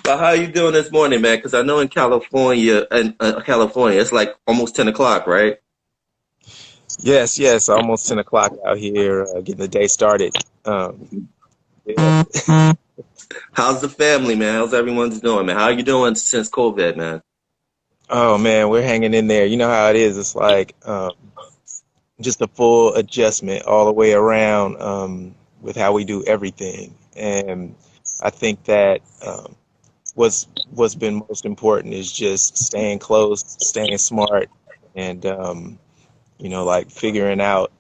But how you doing this morning, man? Because I know in California, California, it's like almost 10 o'clock, right? Yes, yes, almost 10 o'clock out here, getting the day started. Yeah. How's the family, man? How's everyone's doing, man? How you doing since COVID, man? Oh man, we're hanging in there. You know how it is. It's like just a full adjustment all the way around with how we do everything. And I think that what's been most important is just staying close, staying smart, and like figuring out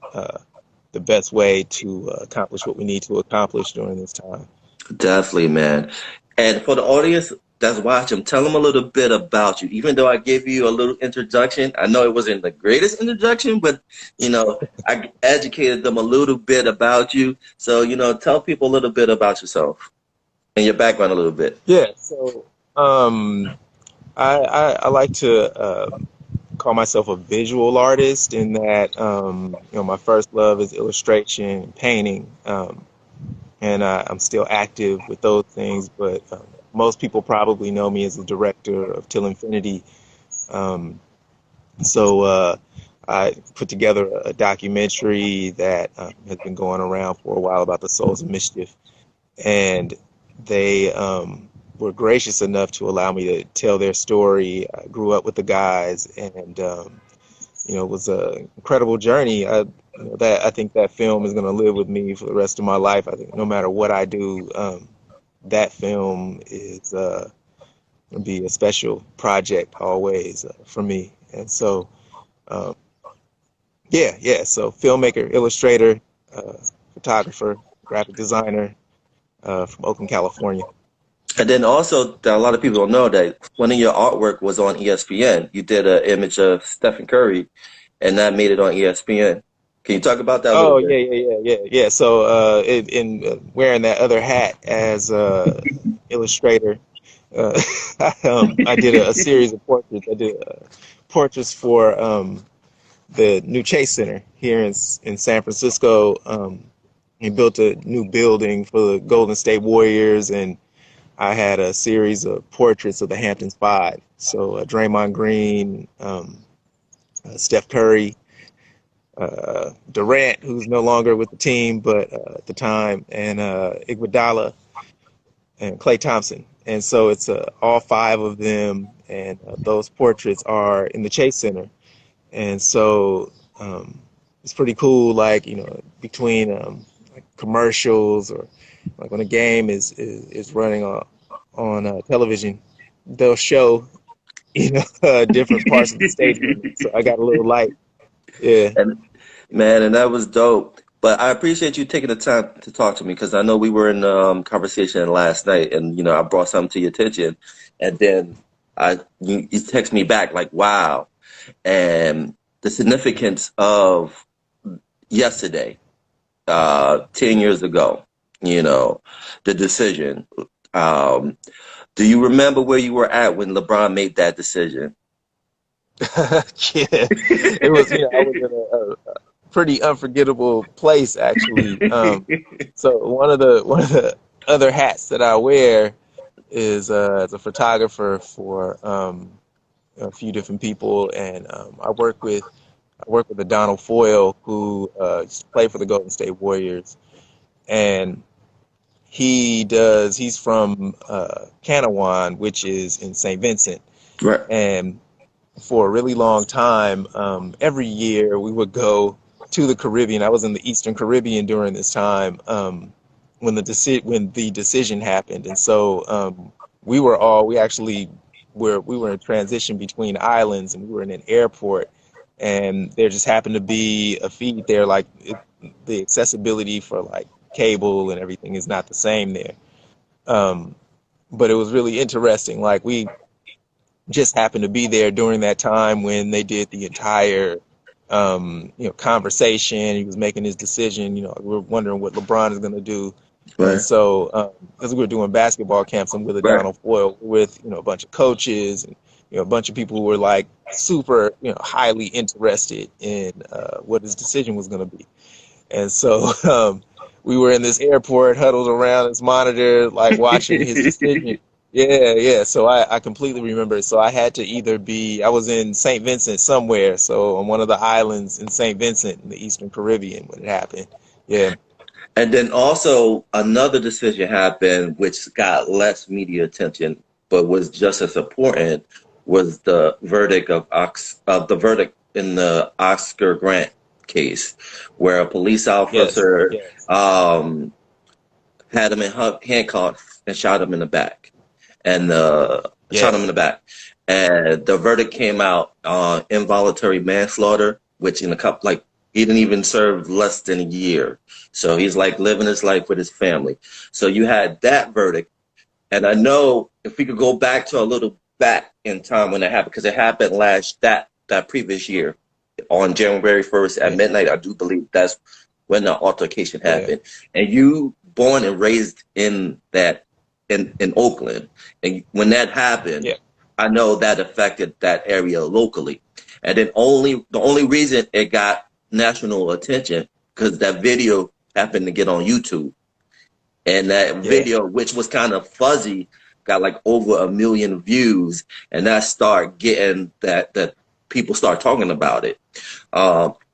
the best way to accomplish what we need to accomplish during this time. Definitely, man. And for the audience that's watching, tell them a little bit about you. Even though I gave you a little introduction, I know it wasn't the greatest introduction, but I educated them a little bit about you. So, tell people a little bit about yourself and your background a little bit. Yeah, so I like to call myself a visual artist in that my first love is illustration and painting, and I'm still active with those things. But most people probably know me as the director of Till Infinity. Um, so I put together a documentary that has been going around for a while about the Souls of Mischief, and they were gracious enough to allow me to tell their story. I grew up with the guys, and it was an incredible journey. I think that film is going to live with me for the rest of my life. I think no matter what I do, that film is going to be a special project always for me. And so, um, yeah, yeah. So, filmmaker, illustrator, uh, photographer, graphic designer from Oakland, California. And then also, that a lot of people don't know that one of your artwork was on ESPN. You did an image of Stephen Curry, and that made it on ESPN. Can you talk about that a little Oh bit? yeah, yeah, yeah, yeah, yeah. So, in wearing that other hat as illustrator, uh, I did a series of portraits. I did portraits for the new Chase Center here in San Francisco. He built a new building for the Golden State Warriors, and I had a series of portraits of the Hamptons Five. So Draymond Green, Steph Curry, Durant, who's no longer with the team, but at the time, and Iguodala and Klay Thompson. And so it's all five of them, and those portraits are in the Chase Center. And so it's pretty cool, like, between like commercials or like when a game is running on television, they'll show, different parts of the stadium. So I got a little light. Yeah. And man, and that was dope. But I appreciate you taking the time to talk to me because I know we were in conversation last night, and I brought something to your attention, and then you text me back like, "Wow," and the significance of yesterday, 10 years ago, the decision. Um, do you remember where you were at when LeBron made that decision? Yeah. It was, I was in a pretty unforgettable place actually. So one of the other hats that I wear is as a photographer for a few different people, and I work with the Donald Foyle who used to play for the Golden State Warriors, and he's from Canawan, which is in St. Vincent, Right. and for a really long time, every year we would go to the Caribbean. I was in the Eastern Caribbean during this time when the decision happened, and so we actually we were in transition between islands, and we were in an airport, and there just happened to be a feed there, like the accessibility for like cable and everything is not the same there. Um, but it was really interesting. Like we just happened to be there during that time when they did the entire conversation. He was making his decision. We are wondering what LeBron is going to do. And Right. so, as we were doing basketball camps, I'm with a Right. Donald Foyle with a bunch of coaches and a bunch of people who were like super highly interested in what his decision was going to be. And so we were in this airport huddled around this monitor, like watching his decision. Yeah, yeah. So I completely remember. So I had to I was in St. Vincent somewhere, so on one of the islands in St. Vincent in the Eastern Caribbean when it happened. Yeah, And then also another decision happened which got less media attention, but was just as important, was the verdict of the verdict in the Oscar Grant case, where a police yes, officer yes, um, had him in handcuffs and shot him in the back, and shot him in yes, the back. And the verdict came out on involuntary manslaughter, which in a couple, like, he didn't even serve less than a year. So he's like living his life with his family. So you had that verdict. And I know if we could go back to a little back in time when it happened, because it happened that previous year on January 1st at yeah, midnight. I do believe that's when the altercation yeah, happened. And you born and raised in in Oakland. And when that happened, yeah, I know that affected that area locally. And then the only reason it got national attention because that video happened to get on YouTube. And that yeah, video, which was kind of fuzzy, got like over 1 million views, and that start getting that people start talking about it.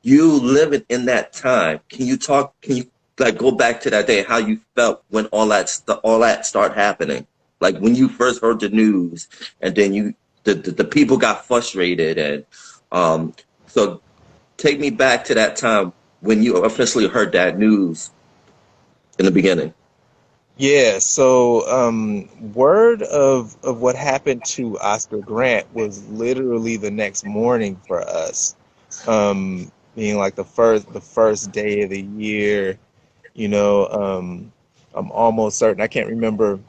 You living in that time, can you talk? Can you like go back to that day? How you felt when all that start happening? Like when you first heard the news, and then the people got frustrated, and um, so take me back to that time when you officially heard that news in the beginning. yeah. So word of what happened to Oscar Grant was literally the next morning for us. Being like the first day of the year, you know, I'm almost certain I can't remember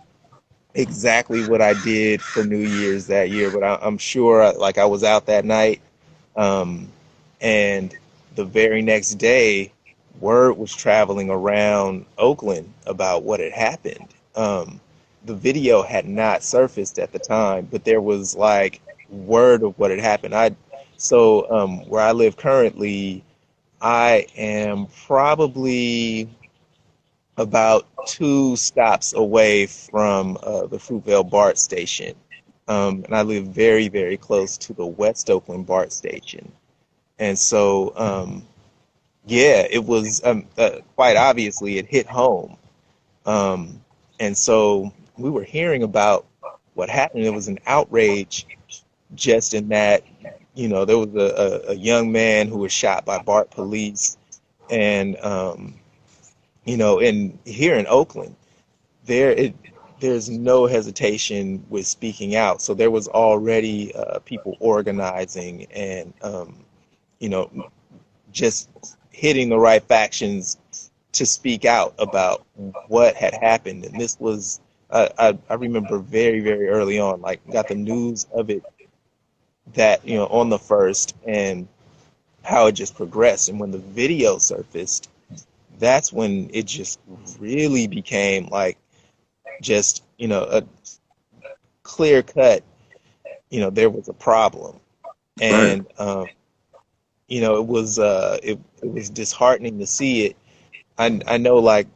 exactly what I did for New Year's that year, but I'm sure like I was out that night. Um, and the very next day, word was traveling around Oakland about what had happened. The video had not surfaced at the time, but there was like word of what had happened. Where I live currently, I am probably about 2 stops away from the Fruitvale BART station. And I live very, very close to the West Oakland BART station. And so, yeah, it was quite obviously it hit home. Um, and so we were hearing about what happened. It was an outrage just in that, there was a young man who was shot by BART police. And, in here in Oakland, there it there's no hesitation with speaking out. So there was already people organizing and you know just hitting the right factions to speak out about what had happened. And this was I remember very very early on, like got the news of it that on the first and how it just progressed. And when the video surfaced, that's when it just really became like just a clear cut, there was a problem. Right. And it was disheartening to see it. I know, like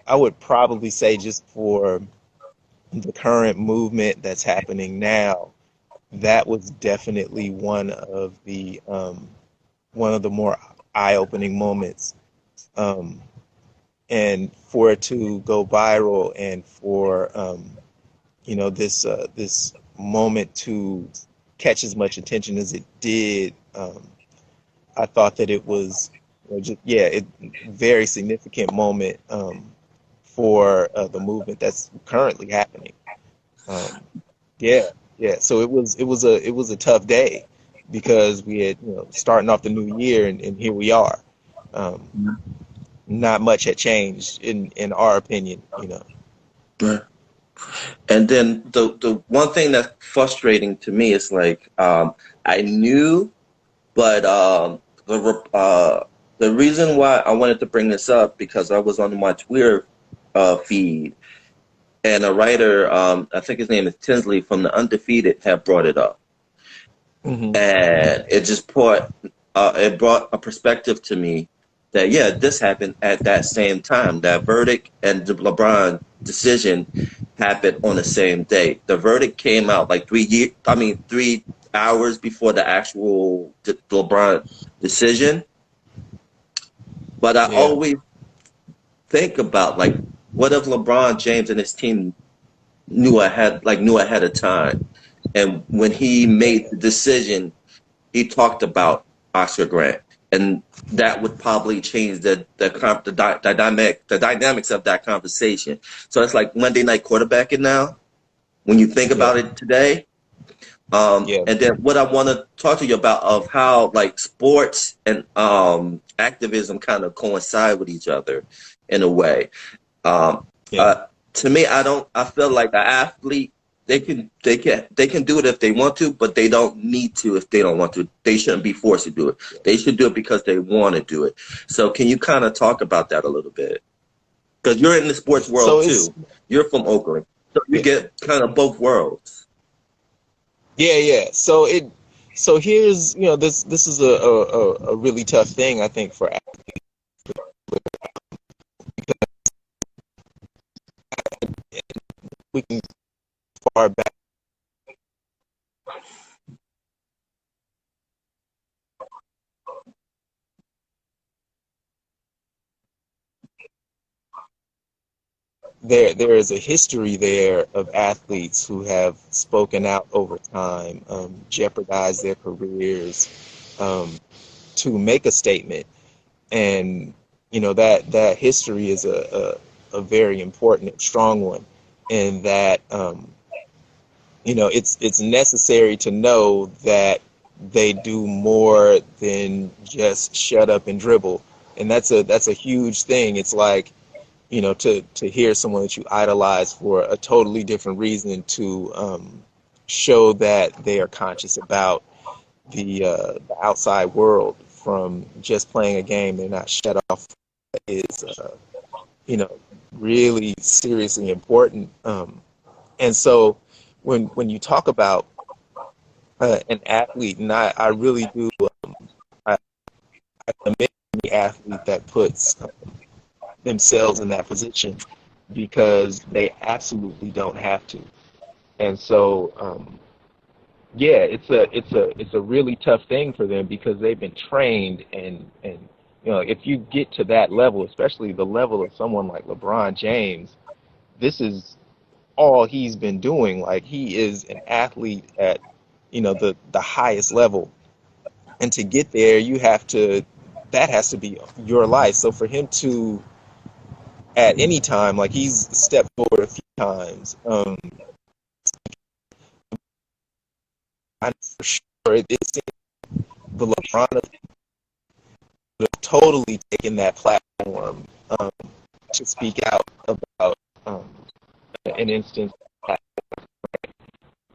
I would probably say just for the current movement that's happening now, that was definitely one of the more eye-opening moments. Um, and for it to go viral and for this moment to catch as much attention as it did, I thought that it was just yeah, it very significant moment for the movement that's currently happening. Um, yeah, yeah. So it was a tough day because we had starting off the new year and here we are. Um, Not much had changed in our opinion. Right. And then the one thing that's frustrating to me is like I knew, but the reason why I wanted to bring this up because I was on my Twitter feed and a writer, I think his name is Tinsley from the Undefeated, had brought it up, Hmm. and it brought a perspective to me that yeah, this happened at that same time. That verdict and LeBron decision happened on the same day. The verdict came out like 3 hours before the actual LeBron decision. But I Yeah. always think about like, what if LeBron James and his team knew ahead of time, and when he made the decision, he talked about Oscar Grant, and that would probably change the dynamics of that conversation. So it's like Monday night quarterbacking now. When you think Yeah. about it today, Yeah. and then what I want to talk to you about of how like sports and activism kind of coincide with each other in a way. Um, Yeah. uh, to me, I feel like an athlete, they can do it if they want to, but they don't need to if they don't want to. They shouldn't be forced to do it. They should do it because they want to do it. So can you kind of talk about that a little bit? Because you're in the sports So world it's too. You're from Oakland, so you yeah. get kind of both worlds. Yeah, yeah. So here's, this is a really tough thing, I think, for we can far back there is a history there of athletes who have spoken out over time, jeopardized their careers, um, to make a statement. And that history is a very important and strong one, in that it's necessary to know that they do more than just shut up and dribble. And that's a huge thing. It's like, to hear someone that you idolize for a totally different reason, to show that they are conscious about the outside world from just playing a game. They're not shut off. Is you know really seriously important. And so when you talk about an athlete, and I really do, I, I commend the athlete that puts themselves in that position, because they absolutely don't have to. And so, yeah, it's a really tough thing for them, because they've been trained, and if you get to that level, especially the level of someone like LeBron James, this is all he's been doing. Like, he is an athlete at the highest level, and to get there, that has to be your life. So for him to, at any time, like, he's stepped forward a few times, I'm for sure it seems the LeBron would have totally taken that platform, um, to speak out about um, an instance.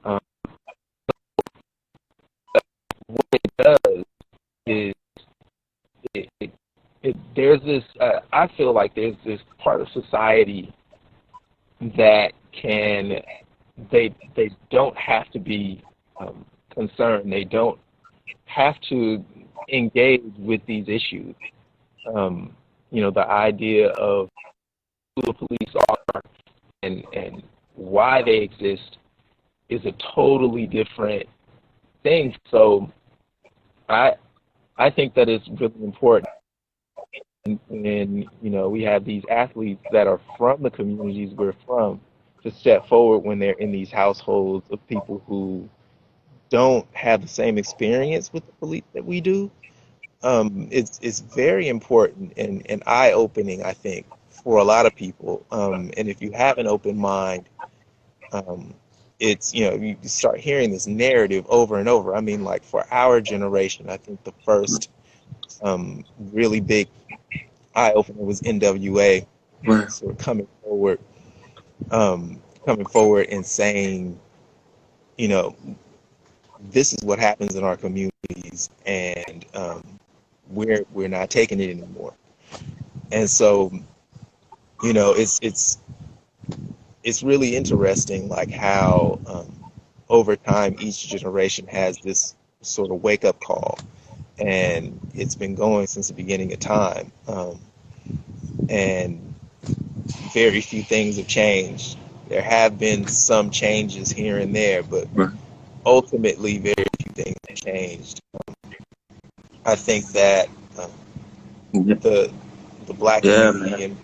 Um, what it does is there's this. I feel like there's this part of society that they don't have to be concerned. They don't have to engage with these issues. The idea of who the police are, and why they exist, is a totally different thing. So I I think that it's really important when we have these athletes that are from the communities we're from, to step forward when they're in these households of people who don't have the same experience with the police that we do. It's very important and eye opening, I think, for a lot of people. And if you have an open mind, um, it's you start hearing this narrative over and over. I mean, like, for our generation, I think the first really big eye opener was NWA, Right. sort of coming forward and saying, you know, this is what happens in our communities, and we're not taking it anymore. And so, it's really interesting, like, how over time each generation has this sort of wake up call, and it's been going since the beginning of time. And very few things have changed. There have been some changes here and there, but Right. ultimately, very few things have changed. I think that Yeah, the black yeah, man. community and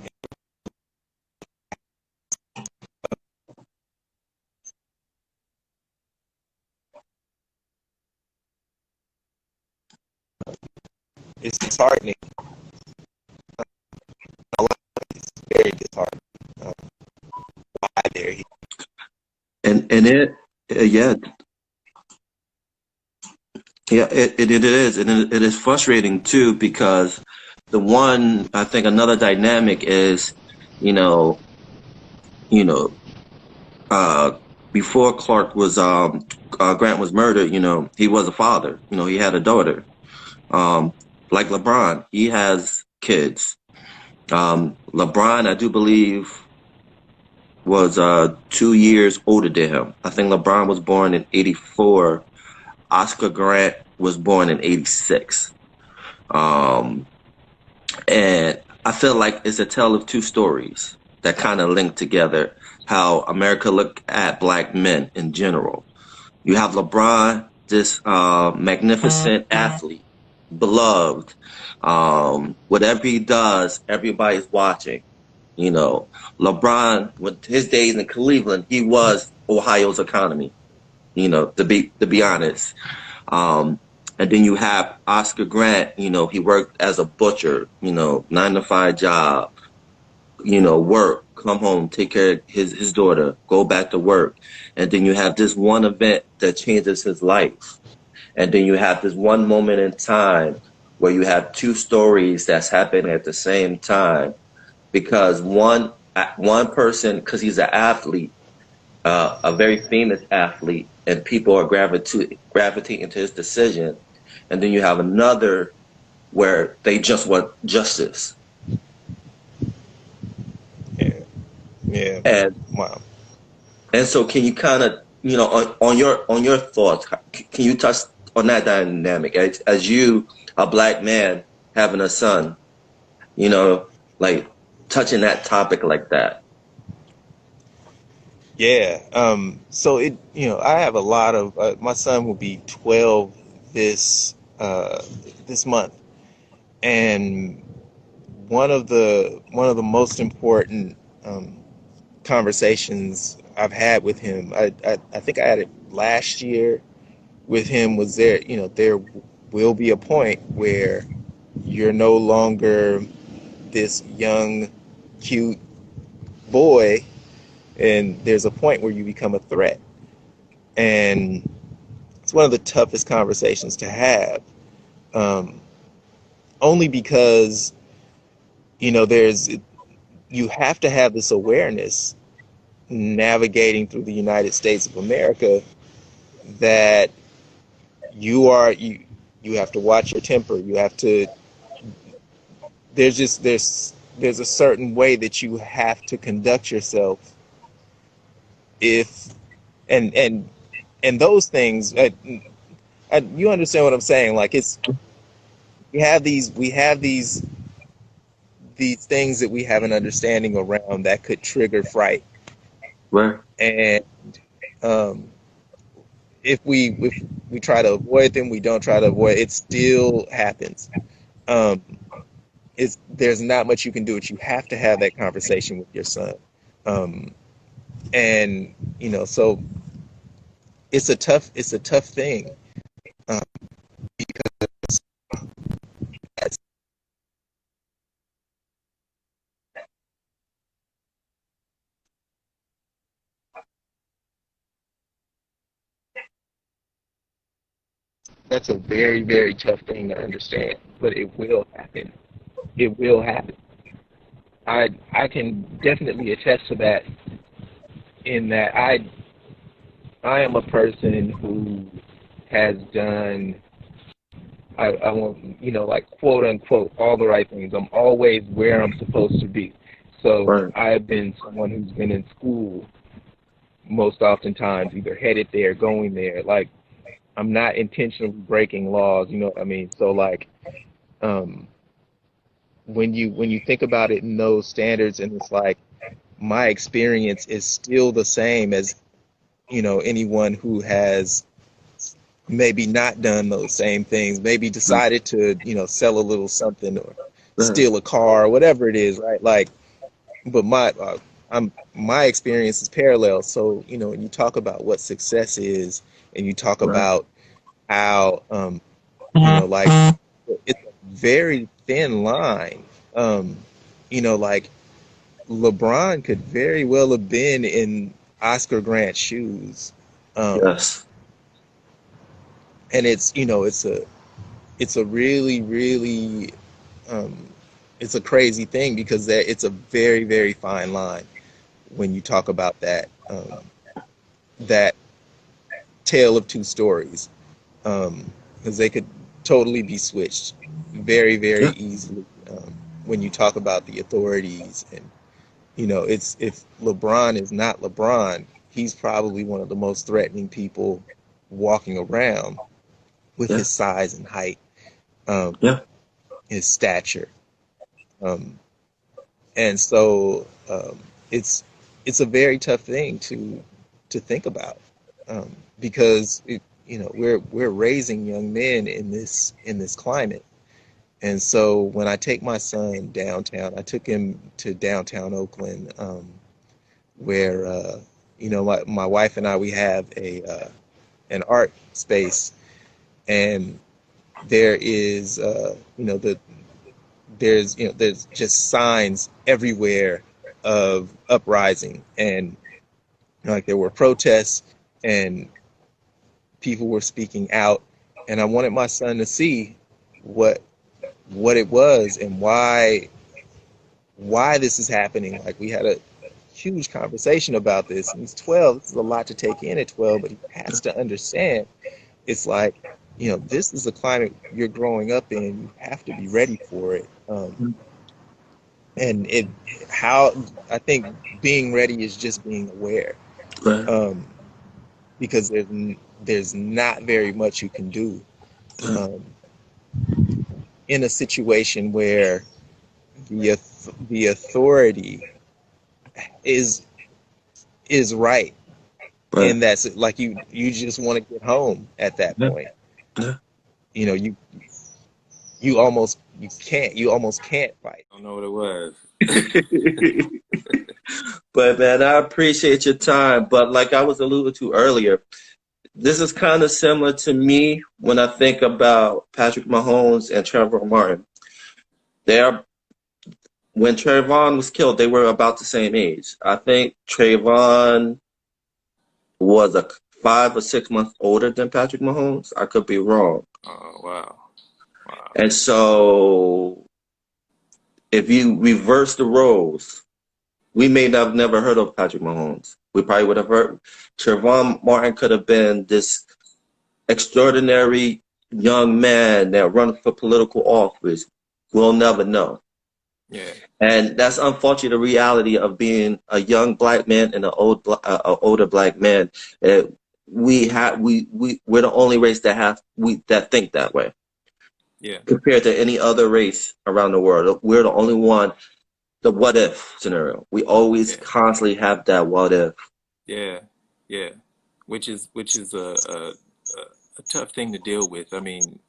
it's disheartening. It's very disheartening. Um, why they're here. And yeah, yeah, it is, and it is frustrating too because I think another dynamic is, you know, you know, uh, before Grant was murdered, he was a father. He had a daughter. Like LeBron, he has kids. LeBron, I do believe, was 2 years older than him. I think LeBron was born in '84. Oscar Grant was born in '86. Um, and I feel like it's a tale of two stories that kind of link together how America look at black men in general. You have LeBron, this magnificent athlete, beloved. Whatever he does, everybody's watching. LeBron, with his days in Cleveland, he was Ohio's economy. To be honest. Um, and then you have Oscar Grant. He worked as a butcher. 9 to 5 job. Work, come home, take care of his daughter, go back to work, and then you have this one event that changes his life, and then you have this one moment in time where you have two stories that's happening at the same time because one person, because he's an athlete, a very famous athlete, and people are gravitating to his decision. And then you have another where they just want justice. Yeah, yeah. And Wow. and so can you kind of, on your thoughts, can you touch on that dynamic as you, a black man having a son, you know, like touching that topic like that? Yeah. So I have a lot of my son will be 12 this month, and one of the most important conversations I've had with him. I think I had it last year with him. Was there? There will be a point where you're no longer this young, cute boy, and there's a point where you become a threat. And it's one of the toughest conversations to have, um, only because there's you have to have this awareness navigating through the United States of America that you have to watch your temper. You have to there's a certain way that you have to conduct yourself if and those things you understand what I'm saying, like it's we have these things that we have an understanding around that could trigger fright, Where and um, if we try to avoid them, we don't try to avoid it still happens. um, there's not much you can do. It You have to have that conversation with your son, um, and so it's a tough thing, um, because that's, that's a very, very tough thing to understand, but it will happen. It will happen. I can definitely attest to that, in that I am a person who has done, I want, like, quote unquote, all the right things. I'm always where I'm supposed to be. So right, I've been someone who's been in school most oftentimes, either headed there, going there. Like, I'm not intentionally breaking laws, you know what I mean? So, like, um, when you think about it in those standards, and it's like my experience is still the same as, anyone who has maybe not done those same things, maybe decided to, sell a little something or Right. steal a car or whatever it is, right? Like, but my experience is parallel. So, when you talk about what success is and you talk Right. about how, like it's a very thin line. Um, like LeBron could very well have been in Oscar Grant's shoes. Um, Yes. and it's a really, really, um, it's a crazy thing because it's a very, very fine line when you talk about that tale of two stories, because they could totally be switched very, very Yeah. easily, when you talk about the authorities. And it's if LeBron is not LeBron, he's probably one of the most threatening people walking around with Yeah. his size and height, um, Yeah. his stature. Um, and so it's a very tough thing to think about, because we're raising young men in this climate. And so when I take my son downtown, I took him to downtown Oakland, where my wife and I, we have a an art space, and there is there's just signs everywhere of uprising, and like there were protests and people were speaking out, and I wanted my son to see what it was and why this is happening. Like we had a huge conversation about this, and he's 12. This is a lot to take in at 12, but he has to understand. It's like, this is the climate you're growing up in. You have to be ready for it. And how I think being ready is just being aware, Right. um, because there's not very much you can do, um, in a situation where the authority is right, Right. and that's like you just want to get home at that Yeah. point. Yeah. You know, you almost can't fight. I don't know what it was. But man, I appreciate your time. But like I was alluding to earlier, this is kind of similar to me when I think about Patrick Mahomes and Trevor Martin. They're when Trayvon was killed, they were about the same age. I think Trayvon was a 5 or 6 months older than Patrick Mahomes. I could be wrong. Oh, wow. Wow. And so if you reverse the roles, we may have never heard of Patrick Mahomes. We probably would have heard Trayvon Martin could have been this extraordinary young man that run for political office. We'll never know. Yeah. And that's unfortunately the reality of being a young black man and an older black man. Uh, we're the only race that think that way Yeah. compared to any other race around the world. We're the only one. The what if scenario. We always Yeah. constantly have that what if. Yeah. Yeah. Which is a tough thing to deal with. I mean,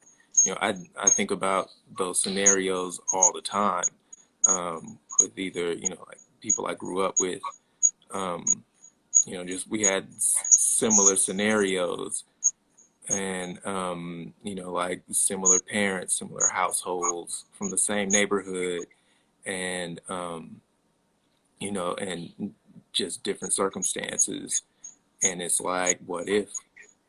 I think about those scenarios all the time, with either, like people I grew up with. Um, just we had similar scenarios, and like similar parents, similar households from the same neighborhood, and and just different circumstances. And it's like, what if,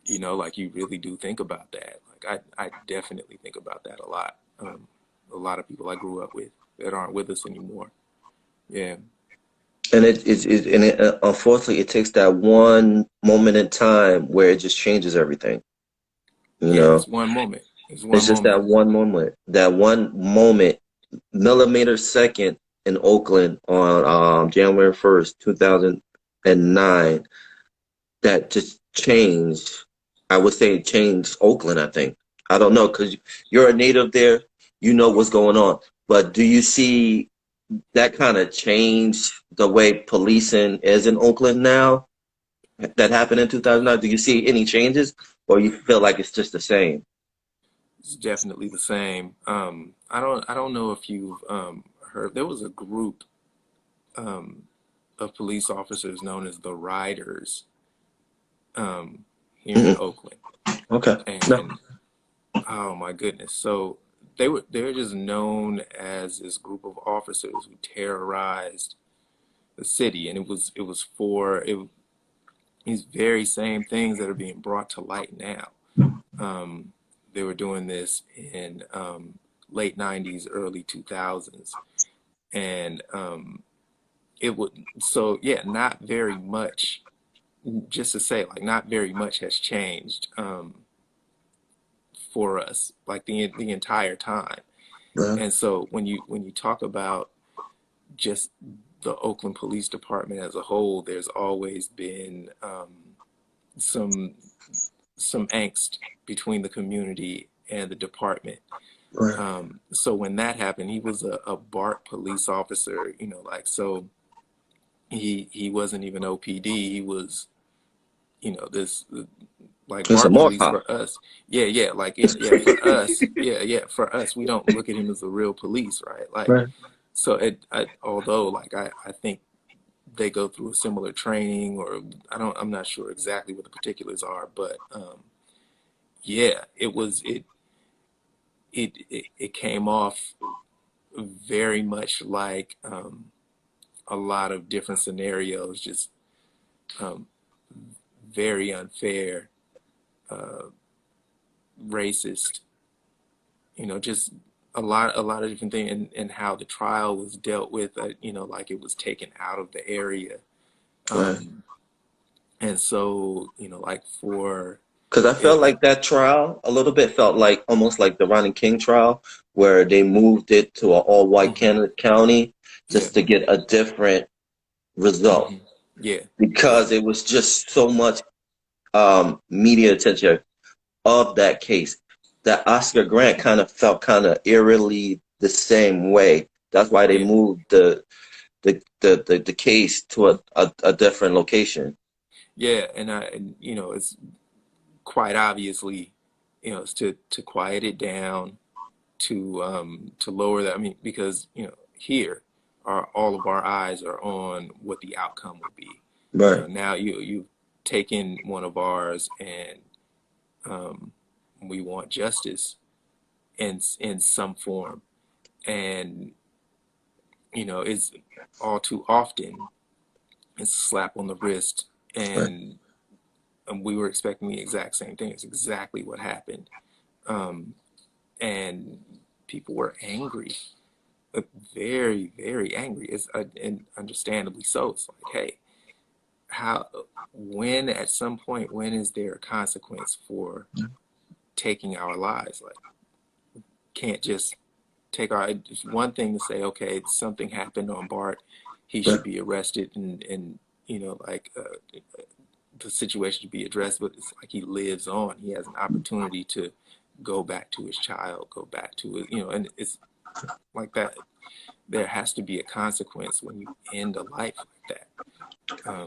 like you really do think about that. Like I definitely think about that a lot. A lot of people I grew up with that aren't with us anymore. Yeah. And unfortunately it takes that one moment in time where it just changes everything. You Yeah, know, it's one moment. It's it's one just moment. that one moment, millimeter second in Oakland on January 1st, 2009, that just changed. I would say it changed Oakland. I think I don't know because you're a native there. You know what's going on, but do you see? that kind of changed the way policing is in Oakland now? That happened in 2009. Do you see any changes, or you feel like it's just the same? It's definitely the same. I don't know if you've heard. There was a group um, of police officers known as the Riders here in Mm-mm. Oakland, Okay. No. and oh my goodness, so they were just known as this group of officers who terrorized the city, and it was for these very same things that are being brought to light now. Um, they were doing this in late 90s, early 2000s. And it would, so yeah, not very much, just to say, like, not very much has changed for us, like the entire time. Uh, And so when you talk about just the Oakland Police Department as a whole, there's always been some some angst between the community and the department. right. So when that happened, he was a BART police officer, you know, like, so he wasn't even OPD. He was, you know, this like It's a BART more police cop. for us. Yeah, yeah, like yeah, for us. Yeah, yeah, for us, we don't look at him as the real police, right? Like, Right. so although like I think they go through a similar training, or I'm not sure exactly what the particulars are, but yeah, it came off very much like a lot of different scenarios, just um, very unfair, uh, racist, you know, just a lot of different things, and how the trial was dealt with, you know, like it was taken out of the area. Right. Um, and so, you know, like for Because I felt it, like that trial a little bit felt like almost like the Ronnie King trial, where they moved it to an all-white mhm, county yeah, just to get a different result hmm, yeah, yeah, because it was just so much media attention of that case that Oscar Grant kind of felt kind of eerily the same way. That's why they yeah, moved the case to a different location. yeah, and you know, it's quite obviously, you know, it's to quiet it down, to lower that. I mean, because you know, here are all of our eyes are on what the outcome will be. You know, Right. now you've taken one of ours, and um, we want justice in some form, and you know, it's all too often it's a slap on the wrist, Right. and we were expecting the exact same thing. It's exactly what happened, um, and people were angry, uh, very, very angry. It's and understandably so. It's like, hey, how, when at some point, when is there a consequence for taking our lives? Like, can't just take our. It's one thing to say, okay, something happened on BART, he Right. should be arrested, and you know, like the situation should be addressed. But it's like he lives on. He has an opportunity to go back to his child, go back to his, you know, and it's like that. There has to be a consequence when you end a life like that.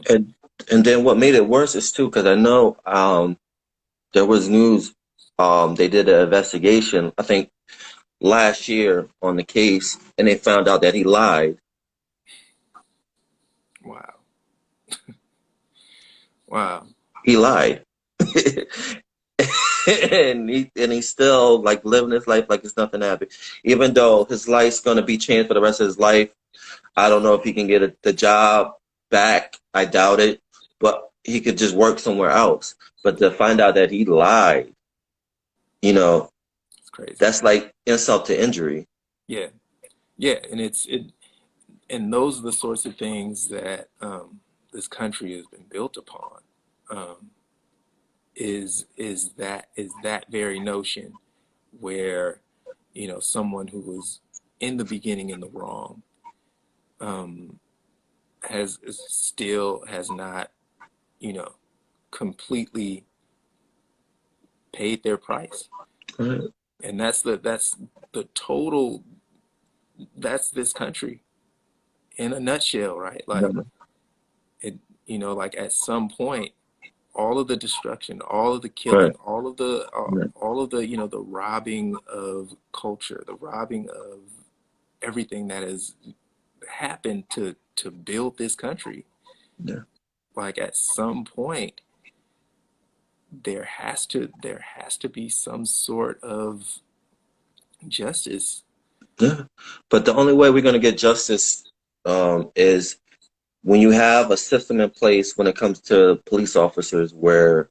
And and then what made it worse is too because I know there was news they did an investigation I think last year on the case and they found out that he lied. Wow, wow, He lied. And he's still like living his life like it's nothing happened. Even though his life's gonna be changed for the rest of his life. I don't know if he can get the job back. I doubt it. But he could just work somewhere else. But to find out that he lied, you know, it's crazy. that's like insult to injury. Yeah, yeah, and and those are the sorts of things that this country has been built upon. Um, is that very notion where, you know, someone who was in the beginning in the wrong, um, has still has not, you know, completely paid their price, Right. and that's the total. That's this country. in a nutshell, right? Like Yeah. it, you know, like at some point, all of the destruction, all of the Right. killing, Yeah. all of the, you know, the robbing of culture, the robbing of everything that has happened to build this country. Yeah. Like at some point, there has to be some sort of justice. Yeah. But the only way we're going to get justice is when you have a system in place when it comes to police officers where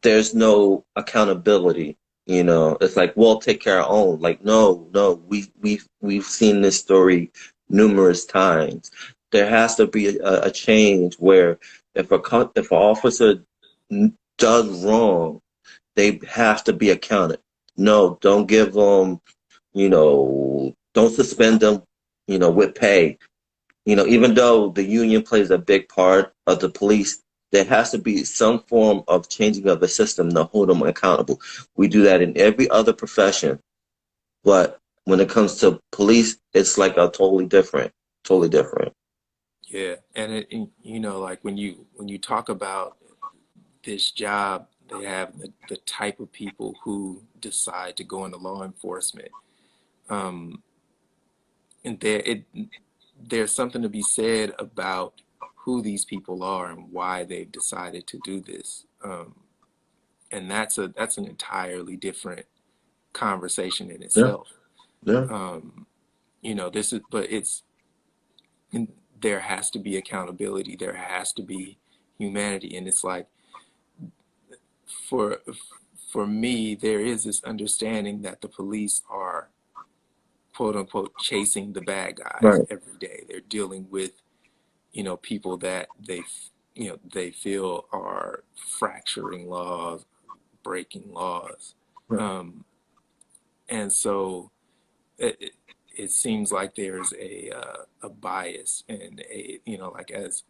there's no accountability. You know, it's like we'll take care of our own. Like, no, no, we've seen this story numerous times. There has to be a change where if an officer does wrong, they have to be accounted. No, don't give them, don't suspend them, with pay. Even though the union plays a big part of the police, there has to be some form of changing of the system to hold them accountable. We do that in every other profession, but when it comes to police, it's like a totally different. Yeah, and you know, like when you talk about this job, they have the type of people who decide to go into law enforcement. Um, and there's something to be said about who these people are and why they've decided to do this. And that's an entirely different conversation in Yeah, itself. yeah, Um, you know, this is, but it's, there has to be accountability. There has to be humanity. And it's like, for for me, there is this understanding that the police are quote unquote chasing the bad guys right, every day. They're dealing with, you know, people that you know, they feel are fracturing laws, breaking laws. right, Um, and so it, it seems like there's a bias and a, you know, like as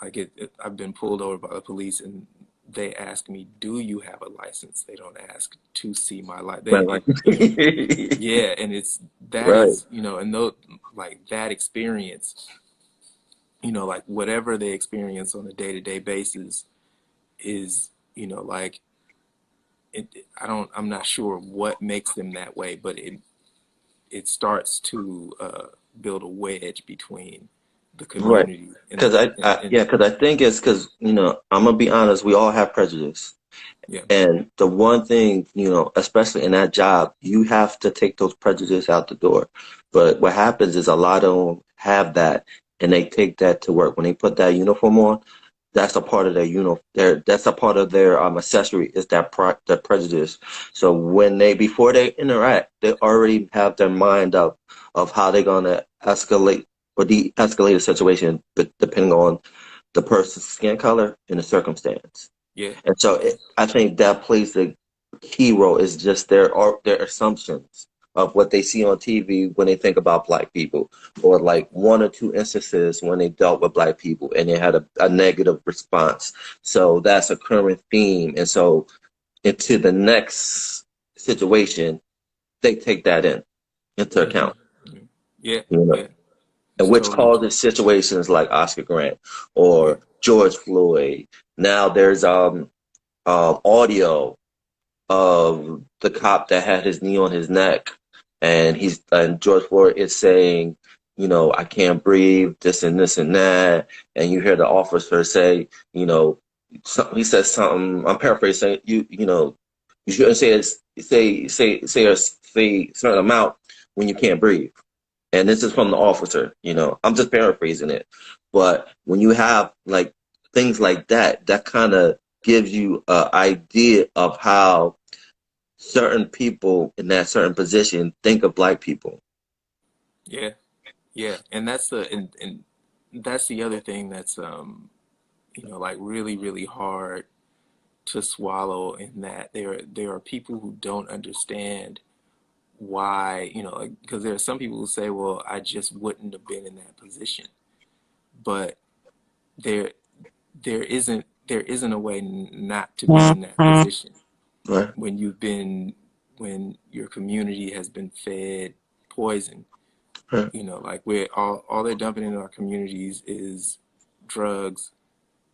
like I've been pulled over by the police and they ask me, "Do you have a license?" They don't ask to see my license. right, right, Yeah, and it's that right, is, you know, and though like that experience, you know, like whatever they experience on a day-to-day basis is, you know, like I'm not sure what makes them that way, but it starts to build a wedge between the right. community and Because the and yeah, because I think it's because I'm gonna be honest. We all have prejudice. yeah, And the one thing, especially in that job, you have to take those prejudices out the door. But what happens is a lot of them have that and they take that to work. When they put that uniform on, that's a part of their that's a part of their accessory is that prejudice. So before they interact, they already have their mind up of how they're gonna escalate or de-escalate a situation, but depending on the person's skin color and the circumstance. yeah, And so yeah, I think that plays the key role is just their assumptions of what they see on TV when they think about black people, or like one or two instances when they dealt with black people and they had a negative response. So that's a current theme. And so into the next situation, they take that into hmm account, yeah, you know, yeah. and It's which totally true. causes situations like Oscar Grant Yeah, or George Floyd. Now there's audio of the cop that had his knee on his neck, and George Floyd is saying, I can't breathe, this and this and that, and you hear the officer say, he says something. I'm paraphrasing. You shouldn't say a certain amount when you can't breathe. And this is from the officer. I'm just paraphrasing it, but when you have like things like that, that kind of gives you an idea of how certain people in that certain position think of black people. yeah, yeah. And and that's the other thing that's you know, like really, really hard to swallow in that there are people who don't understand why, you know, like because there are some people who say, well, I just wouldn't have been in that position. But there there isn't a way not to be in that position Right, when you've been when your community has been fed poison, Right. You know, like we're all they're dumping in our communities is drugs,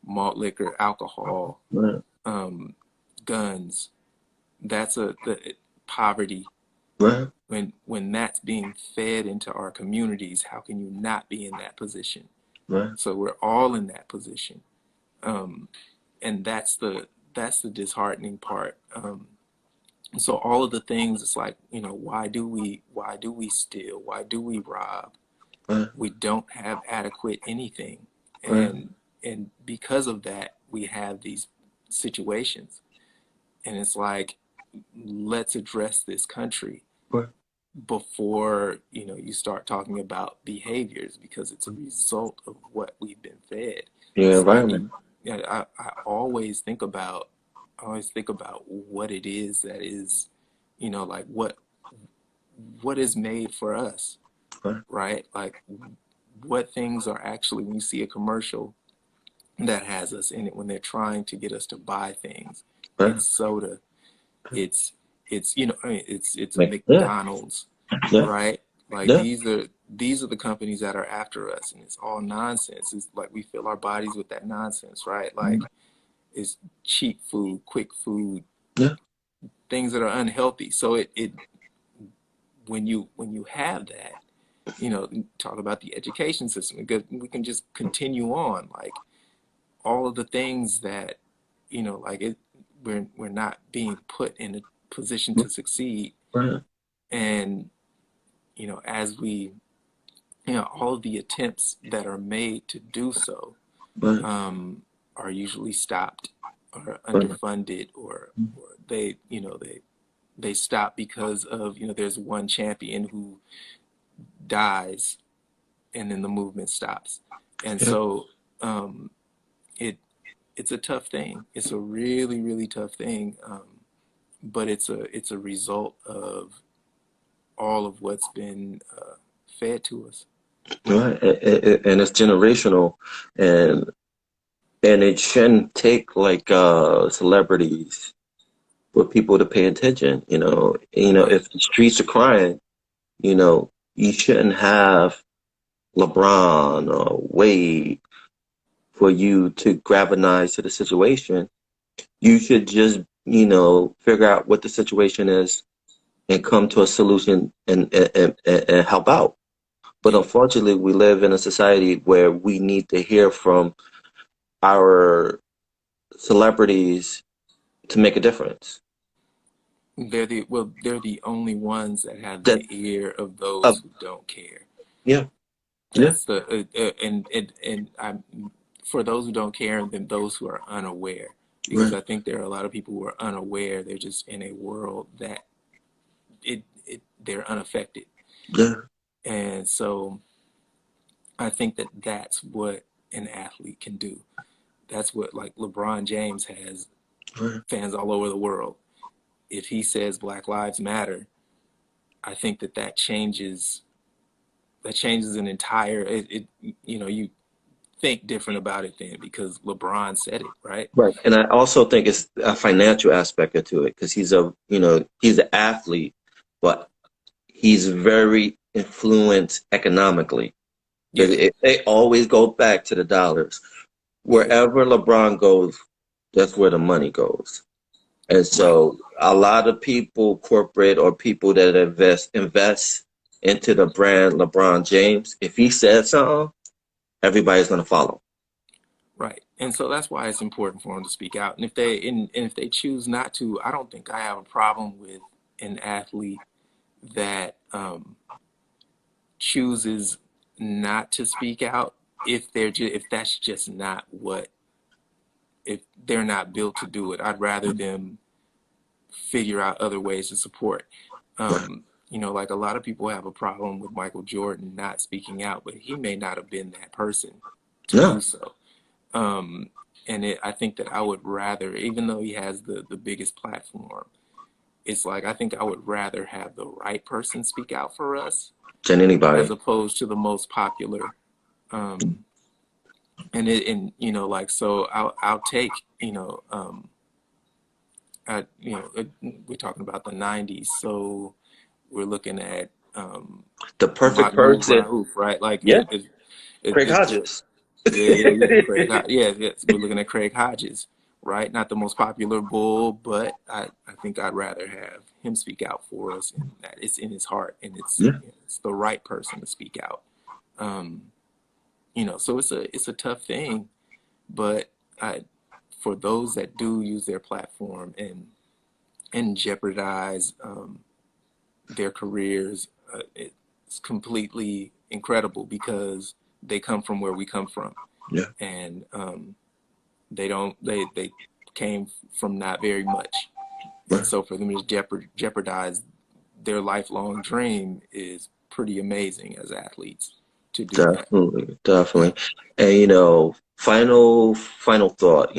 malt liquor, alcohol, Right. um, guns. That's the poverty. Right. When that's being fed into our communities, how can you not be in that position? Right. So we're all in that position, um, and that's the disheartening part. So all of the things, it's like, you know, why do we steal? Why do we rob? Right. We don't have adequate anything, Right. and because of that, we have these situations. And it's like, let's address this country Right. before, you know, you start talking about behaviors, because it's a result of what we've been fed. Your It's like, environment. yeah, I always think about what it is that is, you know, like what is made for us, Right. right? Like what things are actually, when you see a commercial that has us in it, when they're trying to get us to buy things, Right. it's soda, it's you know, I mean, it's Yeah. McDonald's, Yeah. right? Like Yeah. these are the companies that are after us, and it's all nonsense. It's like we fill our bodies with that nonsense, right? Like it's cheap food, quick food, Yeah. things that are unhealthy. So it when you have that, you know, talk about the education system, because we can just continue on, like all of the things that, you know, like we're not being put in a position to succeed. Right. And you know, as we, you know, all of the attempts that are made to do so, Right. um, are usually stopped or Right. underfunded, or they, you know, they stop because of, you know, there's one champion who dies, and then the movement stops. And Yeah. so um, it it's a tough thing. It's a really, really tough thing. But it's a result of all of what's been fed to us. Right. And it's generational, and it shouldn't take like celebrities for people to pay attention. Right. If the streets are crying, you shouldn't have LeBron or Wade for you to galvanize to the situation. You should just, figure out what the situation is and come to a solution and help out. But Yeah. unfortunately, we live in a society where we need to hear from our celebrities to make a difference. They're the only ones that have That, the ear of uh, those who don't care. yeah, yeah, That's the and I for those who don't care, and then those who are unaware, because right, I think there are a lot of people who are unaware. They're just in a world that they're unaffected. yeah, And so I think that that's what an athlete can do. That's what, like, LeBron James has right, fans all over the world. If he says Black Lives Matter, I think that changes an entire you know, you think different about it then because LeBron said it, right? right. And I also think it's a financial aspect to it because he's an athlete, but he's very influenced economically because Yeah, they always go back to the dollars. yeah, Wherever LeBron goes, that's where the money goes. And right. so a lot of people, corporate or people that invest into the brand LeBron James, if he says something, everybody's gonna follow. Right. And so that's why it's important for them to speak out. And if they choose not to, I don't think I have a problem with an athlete that chooses not to speak out, if that's just not what, if they're not built to do it. I'd rather them figure out other ways to support. Right. You know, like a lot of people have a problem with Michael Jordan not speaking out, but he may not have been that person to do No. so. Um, I think that I would rather, even though he has the biggest platform, it's like I think I would rather have the right person speak out for us Than as anybody. opposed to the most popular. Um, and you know, like, so I'll take, we're talking about the '90s, so we're looking at The perfect Mahmoud person. Rauf, right? Like Yeah, Craig it's the Hodges. yeah, Craig. Yes, we're looking at Craig Hodges, right? Not the most popular bull, but I think I'd rather have him speak out for us, and that it's in his heart, and Yeah, it's the right person to speak out. Um, so it's a tough thing, but I for those that do use their platform and jeopardize their careers, it's completely incredible because they come from where we come from, yeah, and they came from not very much, and right. so for them to jeopardize their lifelong dream is pretty amazing as athletes to do that. Definitely, definitely. And final thought,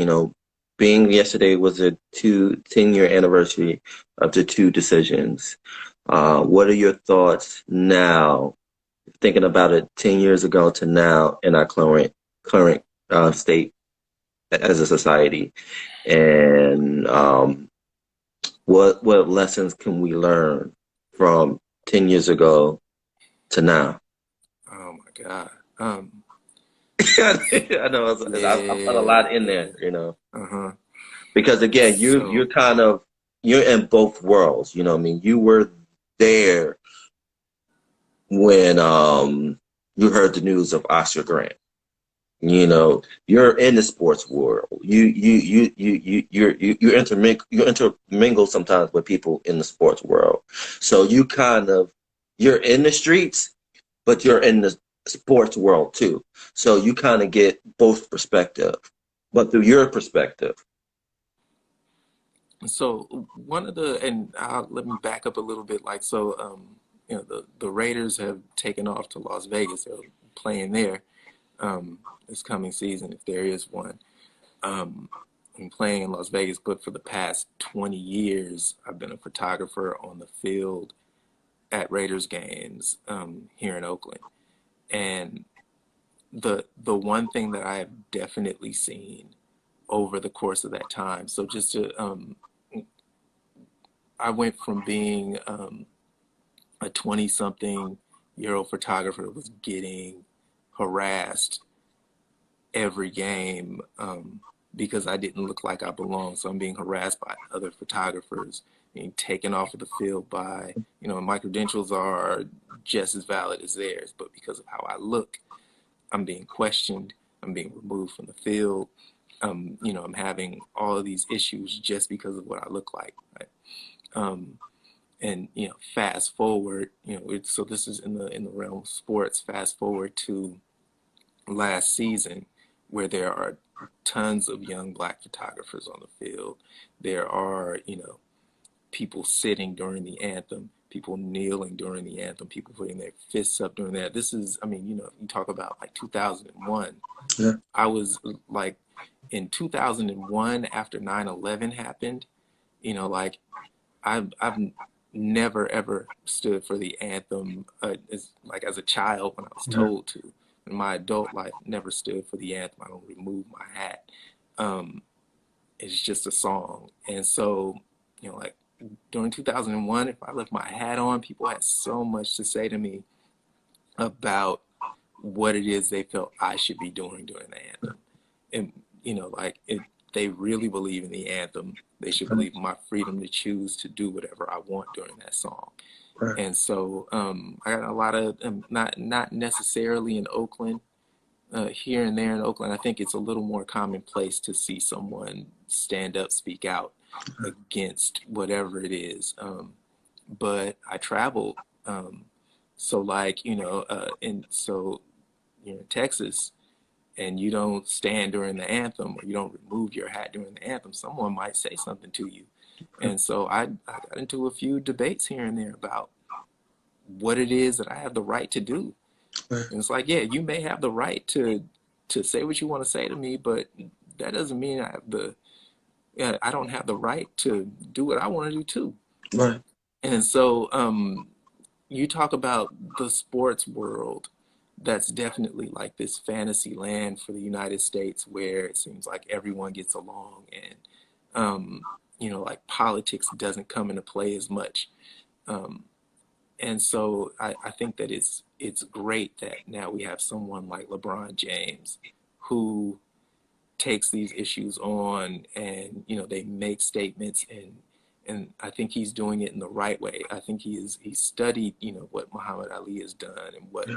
being yesterday was a 10-year anniversary of the two decisions. What are your thoughts now, thinking about it 10 years ago to now in our current state as a society? And what lessons can we learn from 10 years ago to now? Oh my God. I know I put a Yeah, lot in yeah. there. Uh-huh. Because again, you're So, kind of you're in both worlds. You know what I mean? You were there when you heard the news of Oscar Grant. You're in the sports world. You intermingle sometimes with people in the sports world. So you're in the streets, but you're in the sports world too. So you kind of get both perspective, but through your perspective. one of the, and let me back up a little bit. Like, so, the Raiders have taken off to Las Vegas. They're playing there, this coming season, if there is one. Um, I'm playing in Las Vegas, but for the past 20 years, I've been a photographer on the field at Raiders games, here in Oakland. And the one thing that I have definitely seen over the course of that time, so just to, I went from being a 20 something year old photographer that was getting harassed every game, because I didn't look like I belonged. So I'm being harassed by other photographers, being taken off of the field by, my credentials are just as valid as theirs, but because of how I look, I'm being questioned, I'm being removed from the field. I'm having all of these issues just because of what I look like, right? Um, and fast forward, so this is in the realm of sports. Fast forward to last season, where there are tons of young black photographers on the field. There are, people sitting during the anthem, people kneeling during the anthem, people putting their fists up during that. This is, I mean, you talk about like 2001. Yeah. I was like in 2001 after 9/11 happened, like I've never ever stood for the anthem, as a child when I was Yeah. told to. In my adult life, never stood for the anthem. I don't remove my hat. Um, it's just a song. And so, like during 2001, if I left my hat on, people had so much to say to me about what it is they felt I should be doing during the anthem. And, like if they really believe in the anthem, they should believe in my freedom to choose to do whatever I want during that song. Right. And so, I got a lot of, not necessarily in Oakland, here and there in Oakland. I think it's a little more commonplace to see someone stand up, speak out against whatever it is. But I traveled, so like and so you're in Texas and you don't stand during the anthem, or you don't remove your hat during the anthem, someone might say something to you. And so I got into a few debates here and there about what it is that I have the right to do. Right. And it's like, yeah, you may have the right to say what you want to say to me, but that doesn't mean I don't have the right to do what I want to do too. Right. And so, you talk about the sports world. That's definitely like this fantasy land for the United States, where it seems like everyone gets along, and like politics doesn't come into play as much. Um, And so I think that it's great that now we have someone like LeBron James who takes these issues on, and they make statements, and I think he's doing it in the right way. I think he's studied what Muhammad Ali has done and what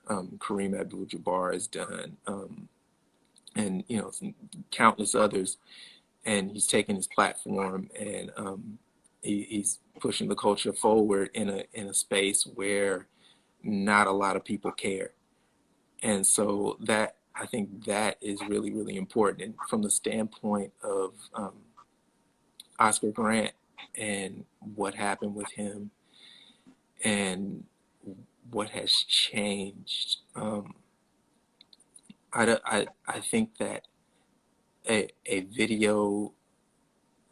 Kareem Abdul-Jabbar has done, and countless others, and he's taken his platform, and he's pushing the culture forward in a space where not a lot of people care. And so that, I think that is really, really important. And from the standpoint of Oscar Grant and what happened with him and what has changed, I think that a video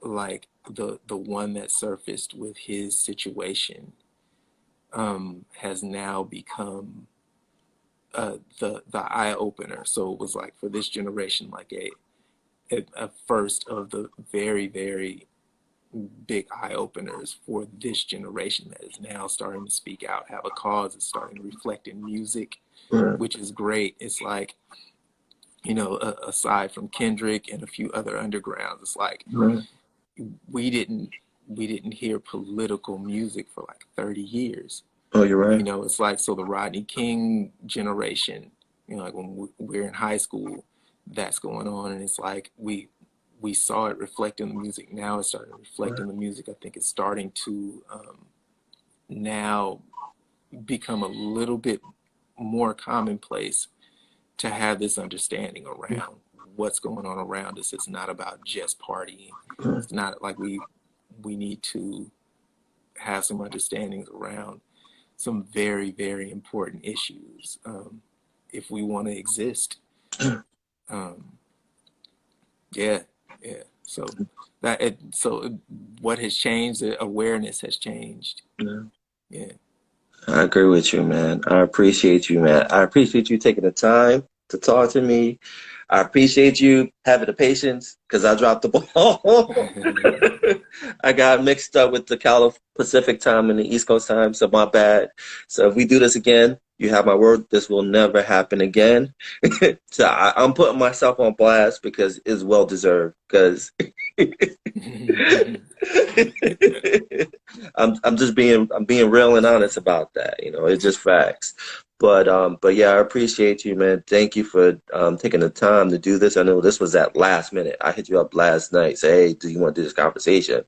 like the one that surfaced with his situation has now become the eye opener. So it was like for this generation, like a first of the very, very big eye openers for this generation that is now starting to speak out, have a cause, is starting to reflect in music, Right. which is great. It's like, aside from Kendrick and a few other undergrounds, it's like Right. we didn't hear political music for like 30 years. Oh, you're right. It's like, so the Rodney King generation, like when we're in high school, that's going on, and it's like we saw it reflect in the music. Now it's starting to reflect Right. in the music. I think it's starting to now become a little bit more commonplace to have this understanding around what's going on around us. It's not about just partying. Right. It's not like we need to have some understandings around some very, very important issues if we want to exist. Um, yeah, yeah. So what has changed? The awareness has changed. Yeah. Yeah. I agree with you, man. I appreciate you, man. I appreciate you taking the time to talk to me. I appreciate you having the patience because I dropped the ball. I got mixed up with the Pacific time and the East Coast time, so my bad. So if we do this again, you have my word, this will never happen again. So I'm putting myself on blast because it's well deserved. Because I'm being real and honest about that. It's just facts. But yeah, I appreciate you, man. Thank you for taking the time to do this. I know this was at last minute. I hit you up last night, say, hey, do you want to do this conversation?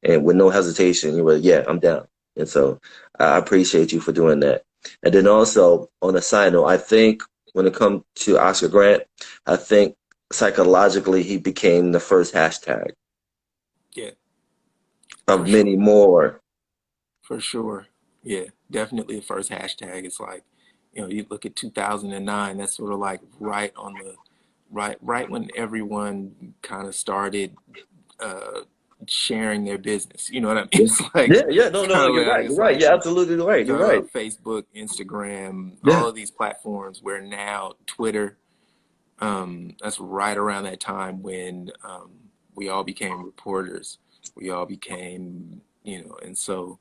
And with no hesitation, you were, yeah, I'm down. And so I appreciate you for doing that. And then also on a side note, I think when it comes to Oscar Grant, I think psychologically he became the first hashtag Yeah, of for sure. many more. For sure. Yeah, definitely the first hashtag. It's like, you look at 2009, that's sort of like right on the right when everyone kind of started uh sharing their business. You know what I mean? It's like Yeah, yeah, it's no, no, kind no, of you're like right. You're it's right. like You're absolutely right. You're right. Facebook, Instagram, Yeah. all of these platforms where now Twitter, that's right around that time when we all became reporters. We all became, and so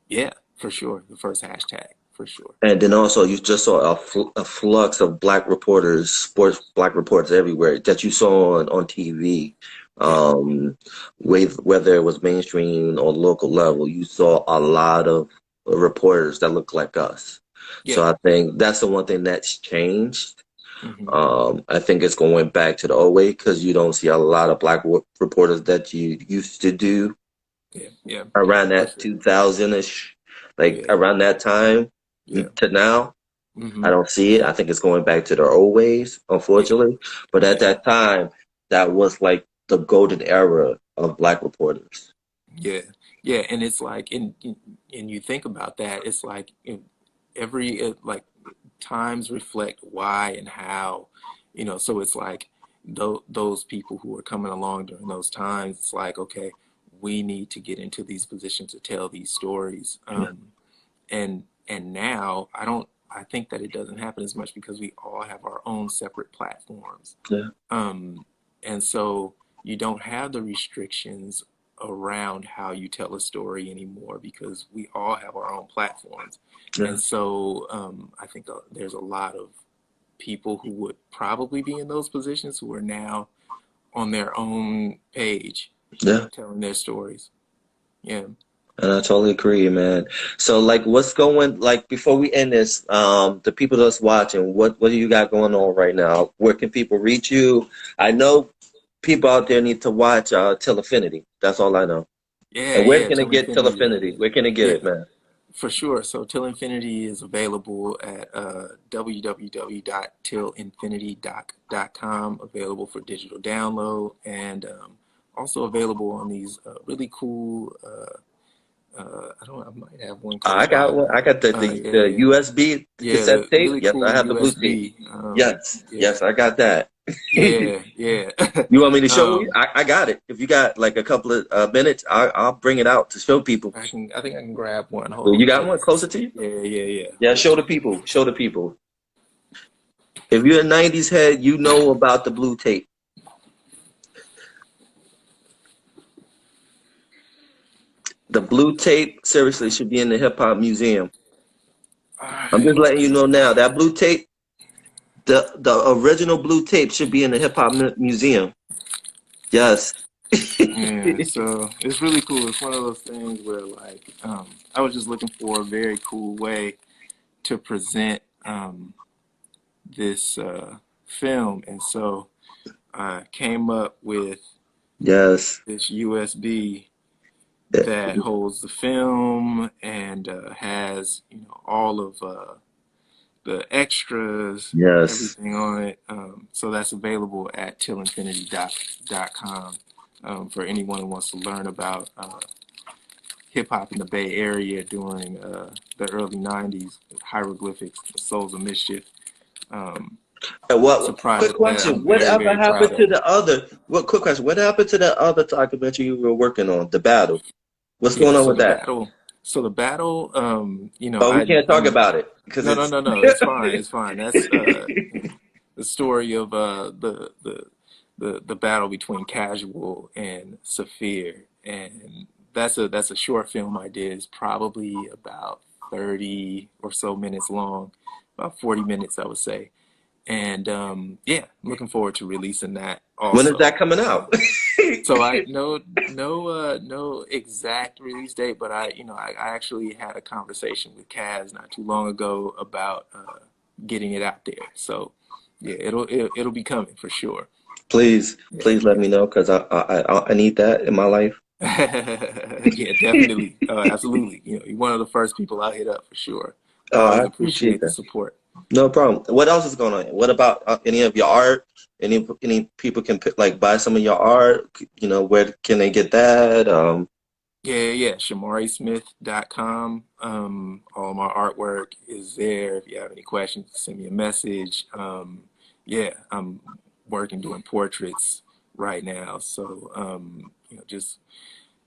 yeah, for sure. The first hashtag, for sure. And then also, you just saw a flux of black reporters, sports black reporters everywhere that you saw on TV. Yeah, Whether it was mainstream or local level, you saw a lot of reporters that look like us. So yeah. I think that's the one thing that's changed. Hmm. I think it's going back to the old way because you don't see a lot of black reporters that you used to do Yeah, yeah, around for that sure. 2000-ish, like Yeah, around that time yeah. to now. I Hmm. don't see it. I think it's going back to their old ways, Yeah, unfortunately. But at yeah, that time, that was like the golden era of black reporters. yeah, yeah. And it's like, and you think about that, it's like every like times reflect why and how, so it's like those people who are coming along during those times, it's like, okay, we need to get into these positions to tell these stories. Yeah, And now I think that it doesn't happen as much because we all have our own separate platforms. yeah, Um, and so you don't have the restrictions around how you tell a story anymore because we all have our own platforms. Yeah. And so I think there's a lot of people who would probably be in those positions who are now on their own page Yeah. telling their stories. Yeah. And I totally agree, man. So, like, what's going, like, before we end this, the people that's watching, what do you got going on right now? Where can people reach you? I know people out there need to watch Till Affinity. That's all I know. Yeah, And where yeah, can they Till get Till Infinity. Affinity? Where can they get Yeah, it, man? for sure. So Till Infinity is available at www.tillinfinity.com, available for digital download, and also available on these really cool. I might have one I close got by. one. I got Yeah, the yeah, USB yeah. cassette The tape. really Yes, I cool have the blue tape. USB. Yes, Yeah, yes, I got that. yeah, yeah. You want me to show you? um, I got it. If you got like a couple of minutes, I'll bring it out to show people. I can. I think I can grab one. Hold So on, you let me got check one this and closer see. to you? Yeah, yeah, yeah. Yeah, Hold on, show the check this. people. Show the people. If you're a '90s head, you know about the blue tape. The blue tape seriously should be in the hip hop museum. All I'm just right. letting you know now. That blue tape, the original blue tape should be in the hip hop museum. Yes. Yeah, so it's really cool. It's one of those things where like I was just looking for a very cool way to present this film, and so I came up with Yes. this USB Eh, that holds the film and has all of the extras, yes. everything on it. So that's available at tillinfinity.com for anyone who wants to learn about hip hop in the Bay Area during the early '90s, hieroglyphics, Souls of Mischief. Um, it's a Quick project that question. I'm very, Whatever very happened proud to of. the other? What quick question? What happened to the other documentary you were working on? The battle. What's Yeah, going on with that? so the battle, Oh, we can't talk I'm about it because no, no, it's. no, no, it's fine, it's fine. That's the story of the battle between Casual and Saphir, and that's a short film I did. It's probably about 30 or so minutes long, about 40 minutes, I would say. And yeah, I'm looking forward to releasing that When is also. that coming out? So I no exact release date, but I actually had a conversation with Kaz not too long ago about getting it out there. So yeah, it'll be coming for sure. Please, Yeah, please let me know because I need that in my life. yeah. Yeah, definitely. Absolutely. You're one of the first people I hit up for sure. I I always appreciate appreciate the that. support. No problem. What else is going on? What about any of your art? Any people can like buy some of your art? Where can they get that? Yeah, yeah. ShomariSmith.com. All my artwork is there. If you have any questions, send me a message. Yeah, I'm working doing portraits right now. So, just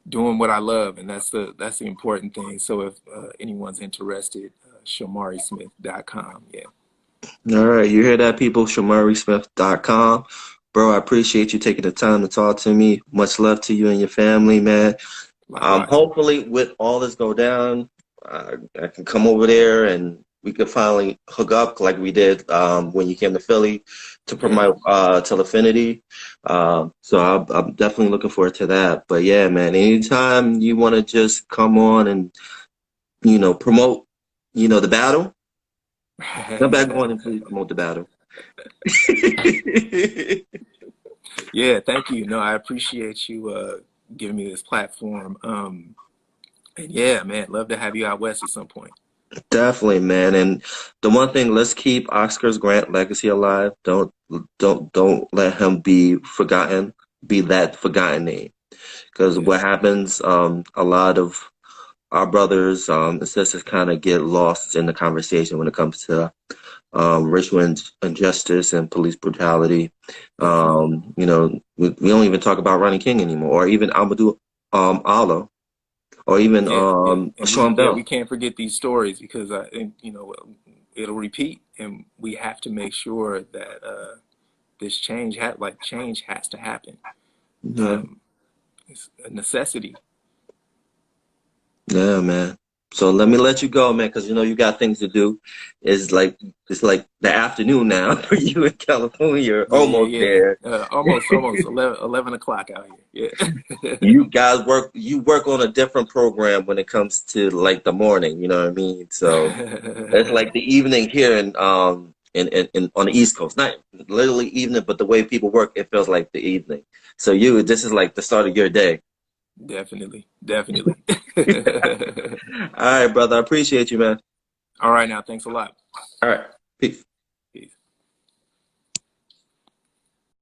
doing what I love, and that's the important thing. So if anyone's interested, ShomariSmith.com. Yeah, All right, you hear that, people? ShomariSmith.com. Bro, I appreciate you taking the time to talk to me. Much love to you and your family, man. likewise. Hopefully, with all this go down, I can come over there and we could finally hook up like we did when you came to Philly to Yeah. promote Telefinity. So I'm definitely looking forward to that. But yeah, man, anytime you want to just come on and promote, the battle, come back on and please promote the battle. Yeah, thank you. No, I appreciate you giving me this platform. And yeah, man, love to have you out west at some point. Definitely, man. And the one thing, let's keep Oscar's Grant legacy alive. Don't let him be forgotten, be that forgotten name. Because Yeah. what happens, a lot of our brothers and sisters kind of get lost in the conversation when it comes to racial injustice and police brutality. Definitely. We don't even talk about Ronnie King anymore, or even Amadou Allah, or even Yeah, yeah. And Sean we Bell. can't forget these stories because it'll repeat, and we have to make sure that this change has to happen. Yeah. Um, It's a necessity. Yeah, man. So let me let you go, man, because you know you got things to do. It's like the afternoon now for you in California. You're Yeah, almost yeah, yeah. there. Almost 11 o'clock out here. Yeah. You guys work on a different program when it comes to like the morning, you know what I mean? So it's like the evening here in on the East Coast. Not literally evening, but the way people work, it feels like the evening. So this is like the start of your day. Definitely, definitely. All right, brother. I appreciate you, man. All right, now, thanks a lot. All right. Peace.